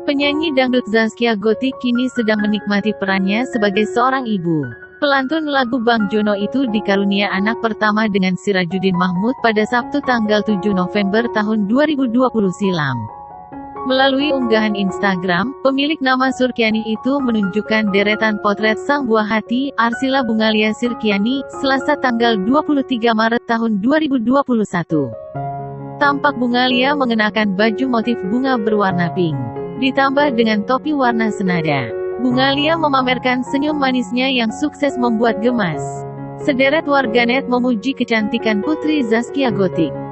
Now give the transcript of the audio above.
Penyanyi dangdut Zaskia Gotik kini sedang menikmati perannya sebagai seorang ibu. Pelantun lagu Bang Jono itu dikarunia anak pertama dengan Sirajuddin Mahmud pada Sabtu tanggal 7 November tahun 2020 silam. Melalui unggahan Instagram, pemilik nama Surkiani itu menunjukkan deretan potret sang buah hati, Arsila Bungalia Sirkiani, Selasa tanggal 23 Maret tahun 2021. Tampak Bungalia mengenakan baju motif bunga berwarna pink, ditambah dengan topi warna senada. Bungalia memamerkan senyum manisnya yang sukses membuat gemas. Sederet warganet memuji kecantikan putri Zaskia Gotik.